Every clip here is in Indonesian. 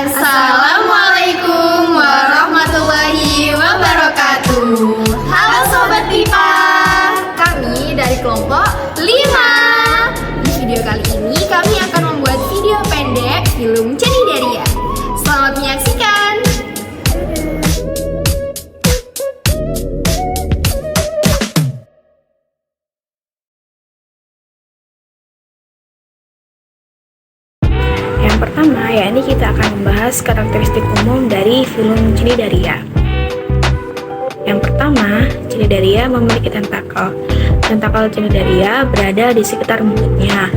Assalamualaikum warahmatullahi wabarakatuh. Halo Sobat Pipa, kami dari kelompok 5. Di video kali ini kami akan membuat video pendek film Cenidaria. Selamat menyaksikan. Yang pertama, yakni kita akan membahas karakteristik umum dari film Cenidaria. Yang pertama, Cenidaria memiliki tentakel. Tentakel Cenidaria berada di sekitar mulutnya.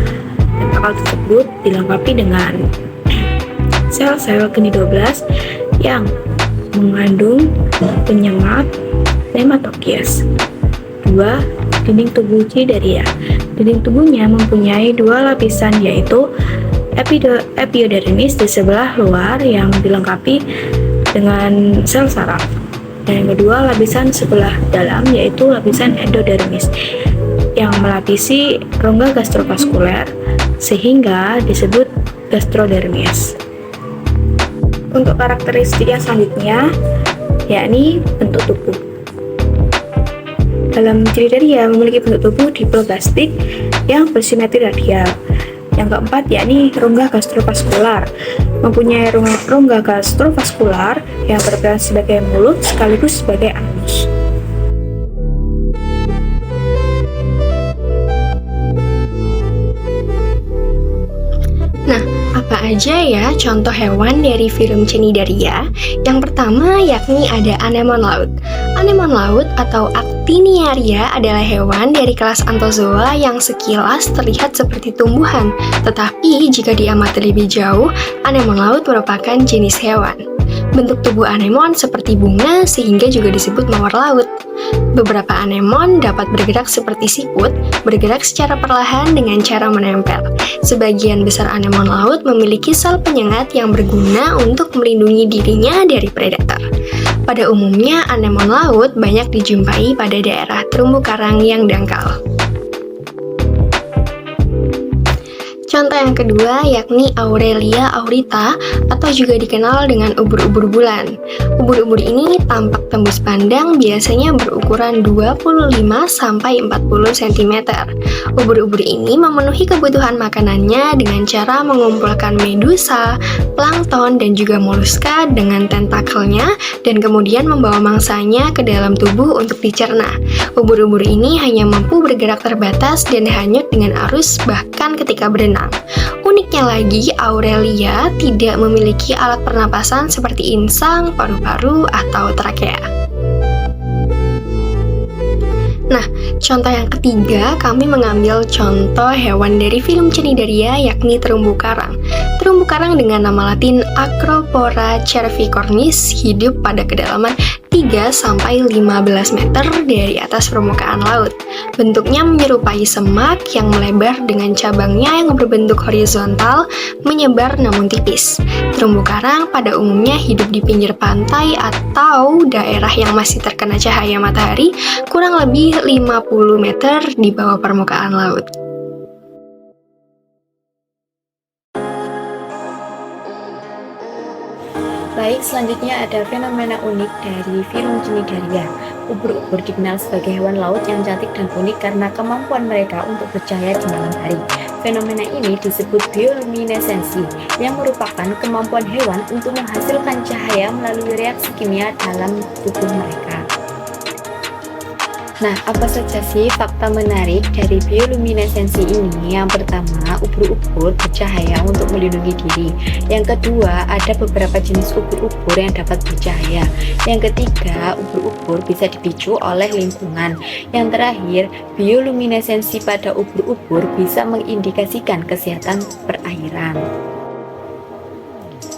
Tentakel tersebut dilengkapi dengan sel-sel geni 12 yang mengandung penyemat nematokias. 2. Dinding tubuh Cenidaria. Dinding tubuhnya mempunyai dua lapisan, yaitu epidermis di sebelah luar yang dilengkapi dengan sel saraf, dan yang kedua lapisan sebelah dalam, yaitu lapisan endodermis yang melapisi rongga gastrovaskuler sehingga disebut gastrodermis. Untuk karakteristik yang selanjutnya yakni bentuk tubuh. Dalam Cenidaria memiliki bentuk tubuh diploblastik yang bersimetri radial. Yang keempat yakni rongga gastrovaskular. Mempunyai rongga gastrovaskular yang berperan sebagai mulut sekaligus sebagai anus. Nah, apa aja ya contoh hewan dari film Cenidaria? Yang pertama yakni ada anemon laut. Anemon laut atau Actiniaria adalah hewan dari kelas Anthozoa yang sekilas terlihat seperti tumbuhan. Tetapi jika diamati lebih jauh, anemon laut merupakan jenis hewan. Bentuk tubuh anemon seperti bunga sehingga juga disebut mawar laut. Beberapa anemon dapat bergerak seperti siput, bergerak secara perlahan dengan cara menempel. Sebagian besar anemon laut memiliki sel penyengat yang berguna untuk melindungi dirinya dari predator. Pada umumnya, anemon laut banyak dijumpai pada daerah terumbu karang yang dangkal. Contoh yang kedua yakni Aurelia aurita atau juga dikenal dengan ubur-ubur bulan. Ubur-ubur ini tampak tembus pandang, biasanya berukuran 25-40 cm. Ubur-ubur ini memenuhi kebutuhan makanannya dengan cara mengumpulkan medusa, plankton, dan juga moluska dengan tentakelnya dan kemudian membawa mangsanya ke dalam tubuh untuk dicerna. Ubur-ubur ini hanya mampu bergerak terbatas dan hanyut dengan arus bahkan ketika berenang. Uniknya lagi, Aurelia tidak memiliki alat pernapasan seperti insang, paru-paru, atau trakea. Nah, contoh yang ketiga, kami mengambil contoh hewan dari film Cenidaria yakni terumbu karang. Terumbu karang dengan nama latin Acropora cervicornis hidup pada kedalaman 3-15 meter dari atas permukaan laut. Bentuknya menyerupai semak yang melebar dengan cabangnya yang berbentuk horizontal, menyebar namun tipis. Terumbu karang pada umumnya hidup di pinggir pantai atau daerah yang masih terkena cahaya matahari kurang lebih 50 meter di bawah permukaan laut. Baik, selanjutnya ada fenomena unik dari film Cenidaria. Ubur-ubur dikenal sebagai hewan laut yang cantik dan unik karena kemampuan mereka untuk bercahaya di malam hari. Fenomena ini disebut bioluminesensi, yang merupakan kemampuan hewan untuk menghasilkan cahaya melalui reaksi kimia dalam tubuh mereka. Nah, apa saja sih fakta menarik dari bioluminesensi ini? Yang pertama, ubur-ubur bercahaya untuk melindungi diri. Yang kedua, ada beberapa jenis ubur-ubur yang dapat bercahaya. Yang ketiga, ubur-ubur bisa dipicu oleh lingkungan. Yang terakhir, bioluminesensi pada ubur-ubur bisa mengindikasikan kesehatan perairan.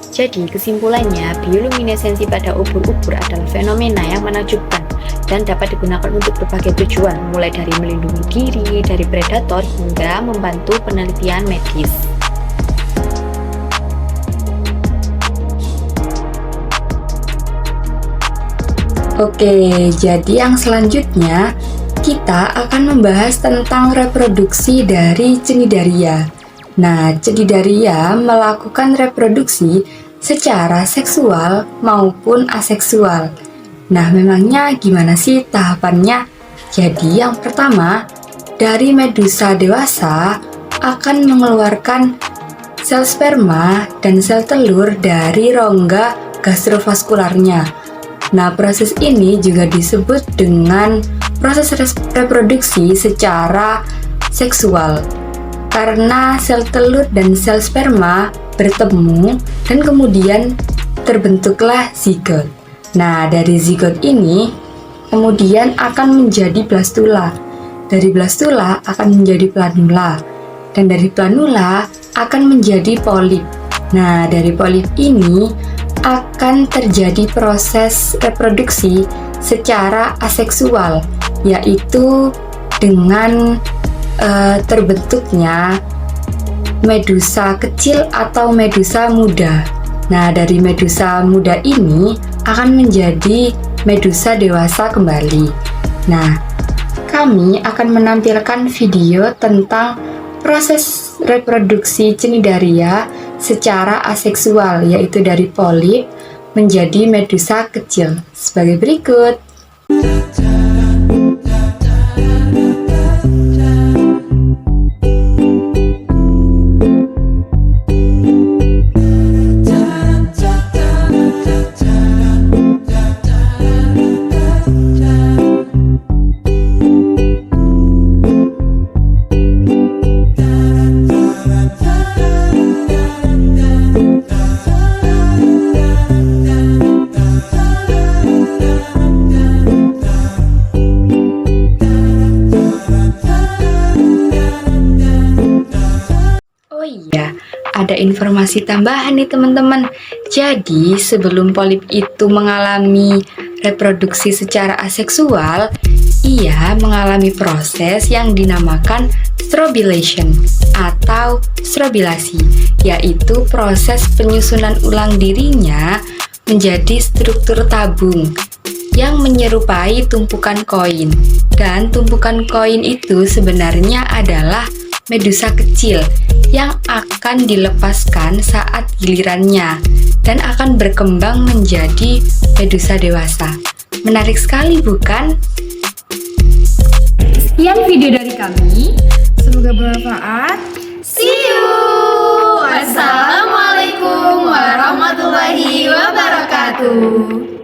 Jadi, kesimpulannya, bioluminesensi pada ubur-ubur adalah fenomena yang menakjubkan dan dapat digunakan untuk berbagai tujuan, mulai dari melindungi diri dari predator hingga membantu penelitian medis. Oke, jadi yang selanjutnya kita akan membahas tentang reproduksi dari Cenidaria. Nah, Cenidaria melakukan reproduksi secara seksual maupun aseksual. Nah, memangnya gimana sih tahapannya? Jadi yang pertama, dari medusa dewasa akan mengeluarkan sel sperma dan sel telur dari rongga gastrovaskularnya. Nah, proses ini juga disebut dengan proses reproduksi secara seksual. Karena sel telur dan sel sperma bertemu dan kemudian terbentuklah zigot. Nah, dari zigot ini kemudian akan menjadi blastula. Dari blastula akan menjadi planula. Dan dari planula akan menjadi polip. Nah, dari polip ini akan terjadi proses reproduksi secara aseksual, yaitu dengan terbentuknya medusa kecil atau medusa muda. Nah, dari medusa muda ini akan menjadi medusa dewasa kembali. Nah, kami akan menampilkan video tentang proses reproduksi Cnidaria secara aseksual, yaitu dari polip menjadi medusa kecil sebagai berikut. Oh iya, ada informasi tambahan nih teman-teman. Jadi sebelum polip itu mengalami reproduksi secara aseksual, ia mengalami proses yang dinamakan strobilation atau strobilasi, yaitu proses penyusunan ulang dirinya menjadi struktur tabung yang menyerupai tumpukan koin. Dan tumpukan koin itu sebenarnya adalah medusa kecil yang akan dilepaskan saat gilirannya dan akan berkembang menjadi medusa dewasa. Menarik sekali bukan? Sekian video dari kami, semoga bermanfaat. See you. Wassalamualaikum warahmatullahi wabarakatuh.